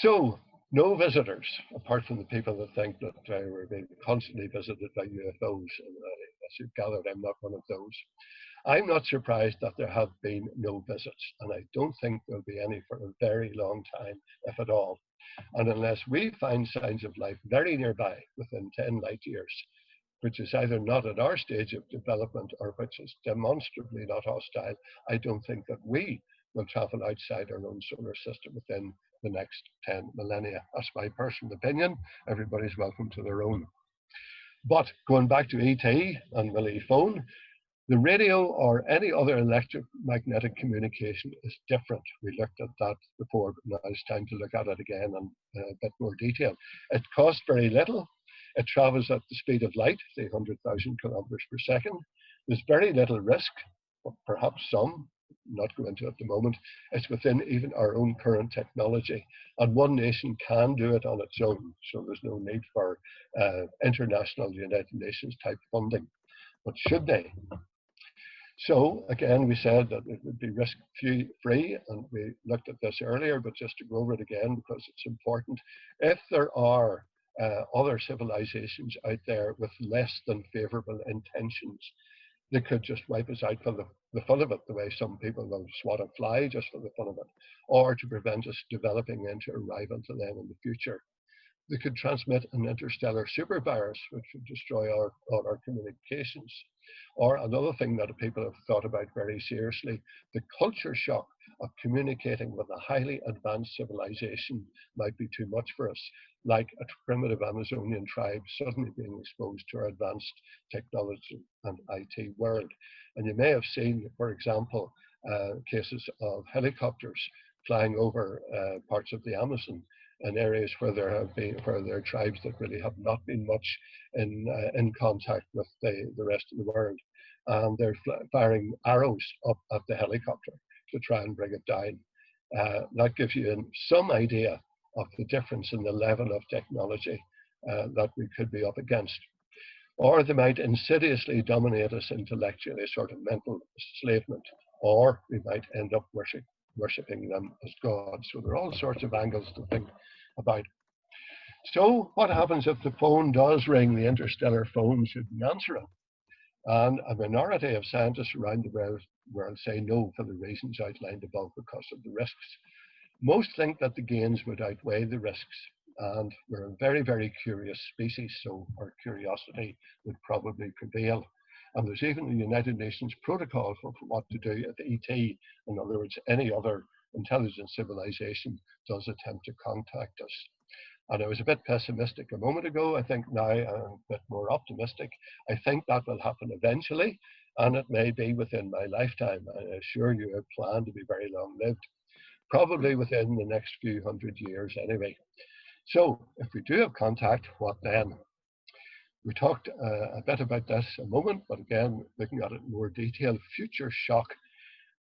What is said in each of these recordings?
So, no visitors, apart from the people that think that we're being constantly visited by UFOs. And as you've gathered, I'm not one of those. I'm not surprised that there have been no visits, and I don't think there'll be any for a very long time, if at all. And unless we find signs of life very nearby, within 10 light years, which is either not at our stage of development or which is demonstrably not hostile, I don't think that we will travel outside our own solar system within the next 10 millennia. That's my personal opinion. Everybody's welcome to their own. But going back to ET and Willie phone, the radio or any other electromagnetic communication is different. We looked at that before, but now it's time to look at it again in a bit more detail. It costs very little. It travels at the speed of light, 300,000 kilometers per second. There's very little risk, or perhaps some, not go into it at the moment. It's within even our own current technology. And one nation can do it on its own. So there's no need for international United Nations type funding. But should they? So again, we said that it would be risk-free, and we looked at this earlier, but just to go over it again because it's important. If there are other civilizations out there with less than favorable intentions, they could just wipe us out for the fun of it, the way some people will swat a fly just for the fun of it, or to prevent us developing into a rival to them in the future. They could transmit an interstellar supervirus, which would destroy all our communications. Or another thing that people have thought about very seriously, the culture shock of communicating with a highly advanced civilization might be too much for us, like a primitive Amazonian tribe suddenly being exposed to our advanced technology and IT world. And you may have seen, for example, cases of helicopters flying over parts of the Amazon in areas where there are tribes that really have not been much in contact with the rest of the world, and they're firing arrows up at the helicopter to try and bring it down. That gives you some idea of the difference in the level of technology that we could be up against. Or they might insidiously dominate us intellectually, sort of mental enslavement, or we might end up worshipping them as gods. So there are all sorts of angles to think about. So what happens if the phone does ring, the interstellar phone shouldn't answer it? And a minority of scientists around the world say no for the reasons outlined above because of the risks. Most think that the gains would outweigh the risks, and we're a very, very curious species, so our curiosity would probably prevail. And there's even a United Nations protocol for what to do if ET, in other words, any other intelligent civilization, does attempt to contact us. And I was a bit pessimistic a moment ago. I think now I'm a bit more optimistic. I think that will happen eventually, and it may be within my lifetime. I assure you, I plan to be very long-lived, probably within the next few hundred years anyway. So if we do have contact, what then? We talked a bit about this a moment, but again, looking at it in more detail, future shock,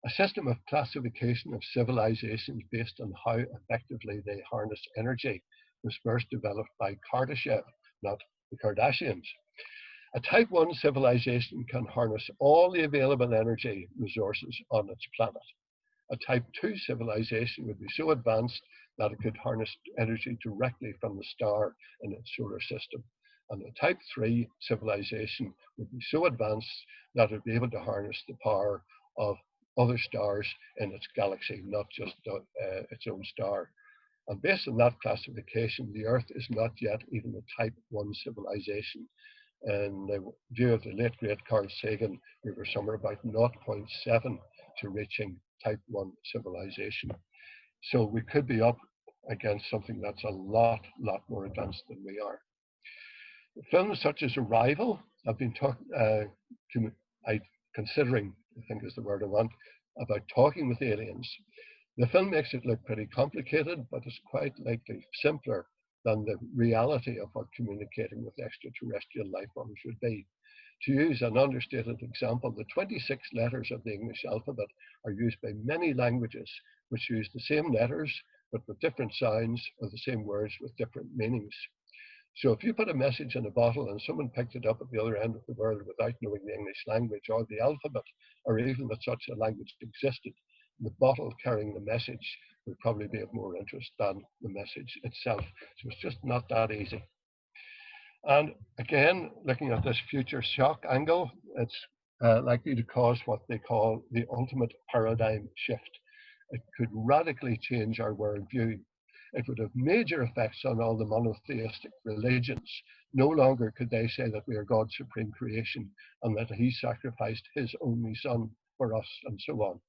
a system of classification of civilizations based on how effectively they harness energy, was first developed by Kardashev, not the Kardashians. A type 1 civilization can harness all the available energy resources on its planet. A type 2 civilization would be so advanced that it could harness energy directly from the star in its solar system. And a type 3 civilization would be so advanced that it would be able to harness the power of other stars in its galaxy, not just its own star. And based on that classification, the Earth is not yet even a type 1 civilization. In the view of the late great Carl Sagan, we were somewhere about 0.7 to reaching type 1 civilization. So we could be up against something that's a lot more advanced than we are. Films such as Arrival have been considering, I think is the word I want, about talking with aliens. The film makes it look pretty complicated, but it's quite likely simpler than the reality of what communicating with extraterrestrial life forms should be. To use an understated example, the 26 letters of the English alphabet are used by many languages which use the same letters but with different sounds, or the same words with different meanings. So if you put a message in a bottle and someone picked it up at the other end of the world without knowing the English language or the alphabet, or even that such a language existed, the bottle carrying the message would probably be of more interest than the message itself. So it's just not that easy. And again, looking at this future shock angle, it's likely to cause what they call the ultimate paradigm shift. It could radically change our worldview. It would have major effects on all the monotheistic religions. No longer could they say that we are God's supreme creation and that he sacrificed his only son for us and so on.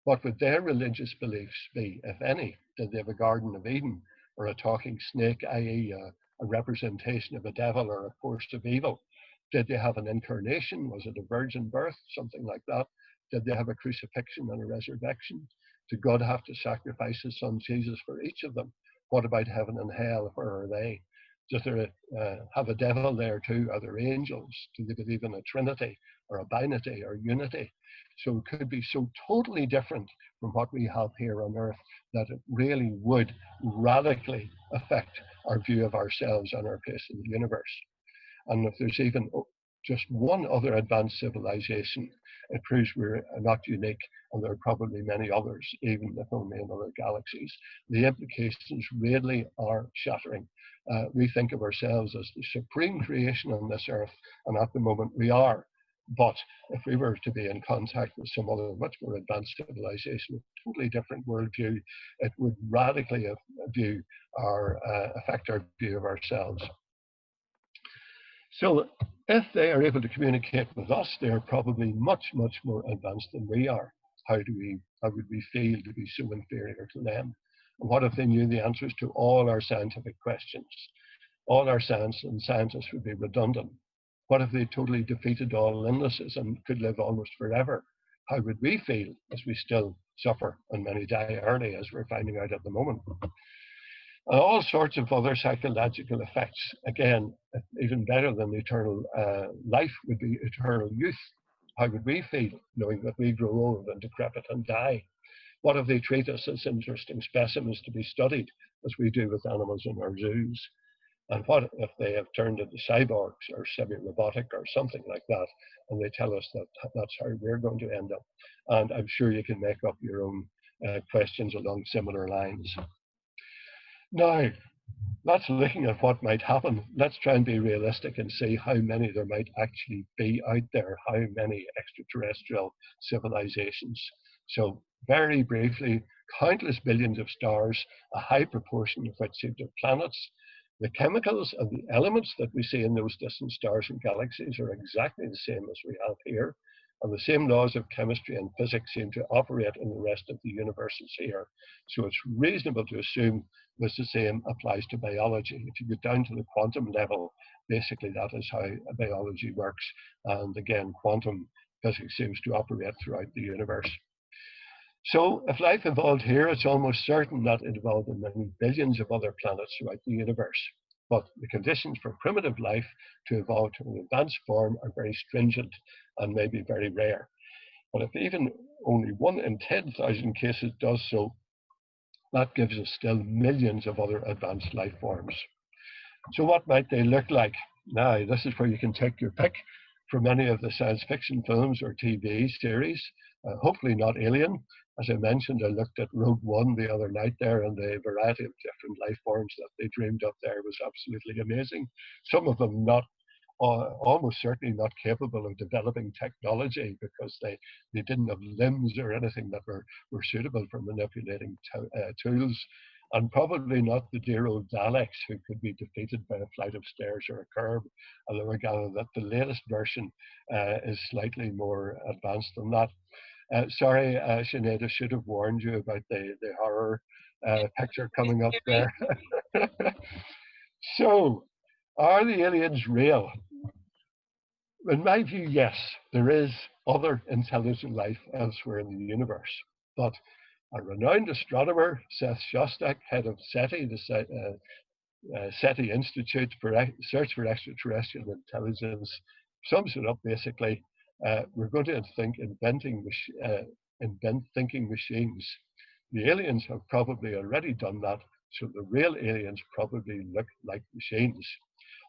What would their religious beliefs be, if any? Did they have a Garden of Eden or a talking snake, i.e. a representation of a devil or a force of evil? Did they have an incarnation? Was it a virgin birth? Something like that. Did they have a crucifixion and a resurrection? Did God have to sacrifice his son Jesus for each of them? What about heaven and hell? Where are they? Does there have a devil there too? Are there angels? Do they believe in a trinity or a binity or unity? So it could be so totally different from what we have here on Earth that it really would radically affect our view of ourselves and our place in the universe. And if there's even just one other advanced civilization, it proves we're not unique, and there are probably many others, even if only in other galaxies. The implications really are shattering. We think of ourselves as the supreme creation on this Earth, and at the moment we are. But if we were to be in contact with some other much more advanced civilization with a totally different worldview, it would radically affect our view of ourselves. So if they are able to communicate with us, they are probably much, much more advanced than we are. How would we feel to be so inferior to them? And what if they knew the answers to all our scientific questions? All our science and scientists would be redundant. What if they totally defeated all illnesses and could live almost forever? How would we feel as we still suffer and many die early, as we're finding out at the moment? And all sorts of other psychological effects. Again, even better than eternal life would be eternal youth. How would we feel knowing that we grow old and decrepit and die? What if they treat us as interesting specimens to be studied, as we do with animals in our zoos? And what if they have turned into cyborgs or semi-robotic or something like that, and they tell us that that's how we're going to end up? And I'm sure you can make up your own questions along similar lines. Now, that's looking at what might happen. Let's try and be realistic and see how many there might actually be out there, how many extraterrestrial civilizations. So very briefly, countless billions of stars, a high proportion of which seem to have planets. The chemicals and the elements that we see in those distant stars and galaxies are exactly the same as we have here. And the same laws of chemistry and physics seem to operate in the rest of the universes here. So it's reasonable to assume that the same applies to biology. If you get down to the quantum level, basically that is how biology works. And again, quantum physics seems to operate throughout the universe. So if life evolved here, it's almost certain that it evolved in many billions of other planets throughout the universe. But the conditions for primitive life to evolve to an advanced form are very stringent and maybe very rare. But if even only 1 in 10,000 cases does so, that gives us still millions of other advanced life forms. So what might they look like? Now, this is where you can take your pick from any of the science fiction films or TV series, hopefully not Alien. As I mentioned, I looked at Rogue One the other night there, and the variety of different life forms that they dreamed up there was absolutely amazing. Some of them almost certainly not capable of developing technology because they didn't have limbs or anything that were suitable for manipulating tools, and probably not the dear old Daleks who could be defeated by a flight of stairs or a curb, although I gather that the latest version is slightly more advanced than that. Sorry, Sinead, I should have warned you about the horror picture coming up there. So, are the aliens real? In my view, yes, there is other intelligent life elsewhere in the universe. But a renowned astronomer, Seth Shostak, head of SETI, the SETI Institute for Search for Extraterrestrial Intelligence, sums it up basically. We're going to invent thinking machines. The aliens have probably already done that, so the real aliens probably look like machines.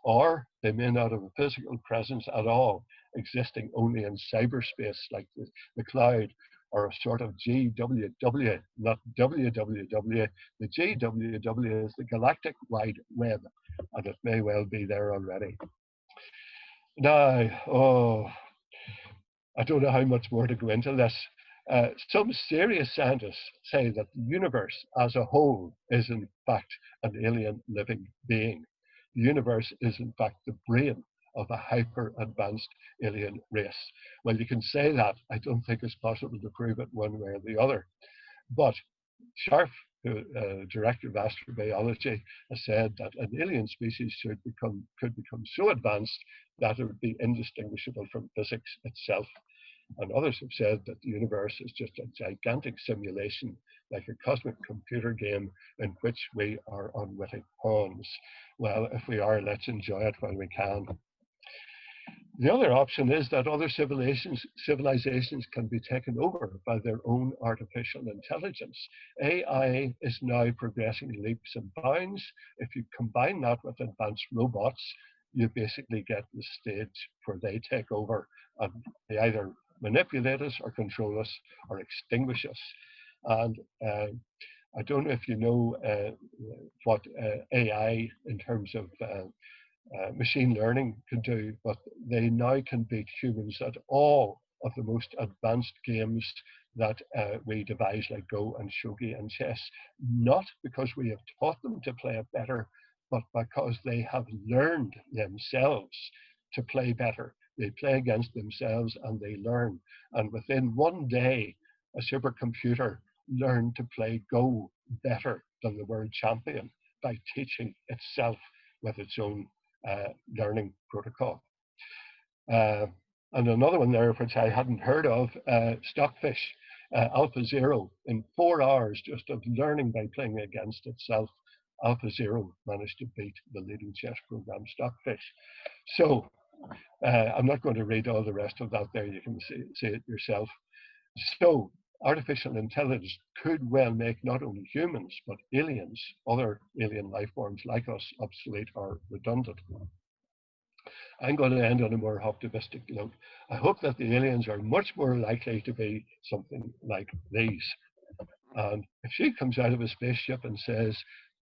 Or they may not have a physical presence at all, existing only in cyberspace like the cloud, or a sort of GWW, not WWW. The GWW is the Galactic Wide Web, and it may well be there already. Now, I don't know how much more to go into this. Some serious scientists say that the universe as a whole is in fact an alien living being. The universe is in fact the brain of a hyper-advanced alien race. Well, you can say that. I don't think it's possible to prove it one way or the other. But Sharp, director of astrobiology, has said that an alien species could become so advanced that it would be indistinguishable from physics itself. And others have said that the universe is just a gigantic simulation, like a cosmic computer game in which we are unwitting pawns. Well, if we are, let's enjoy it while we can. The other option is that other civilizations can be taken over by their own artificial intelligence. AI is now progressing leaps and bounds. If you combine that with advanced robots, you basically get the stage where they take over and they either manipulate us or control us or extinguish us. And I don't know if you know what AI in terms of machine learning can do, but they now can beat humans at all of the most advanced games that we devise, like Go and Shogi and chess, not because we have taught them to play it better, but because they have learned themselves to play better. They play against themselves and they learn. And within one day, a supercomputer learned to play Go better than the world champion by teaching itself with its own learning protocol. And another one there, which I hadn't heard of, Stockfish, AlphaZero, in 4 hours just of learning by playing against itself, AlphaZero managed to beat the leading chess program Stockfish. So I'm not going to read all the rest of that there, you can see it yourself. So artificial intelligence could well make not only humans, but aliens, other alien life forms like us, obsolete or redundant. I'm going to end on a more optimistic note. I hope that the aliens are much more likely to be something like these. And if she comes out of a spaceship and says,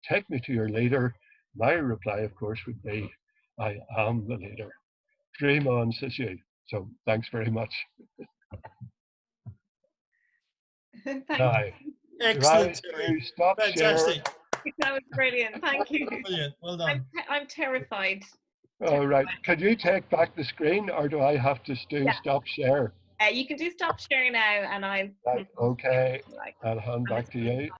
"Take me to your leader," my reply, of course, would be, "I am the leader." Dream on, says you. So thanks very much. Now, Excellent, Terry. stop Fantastic. share. That was brilliant. Thank you. Brilliant. Well done. I'm terrified. All right. Can you take back the screen, or do I have to do stop share? You can do stop share now, and I'll. Right. Okay. I'll hand back to you.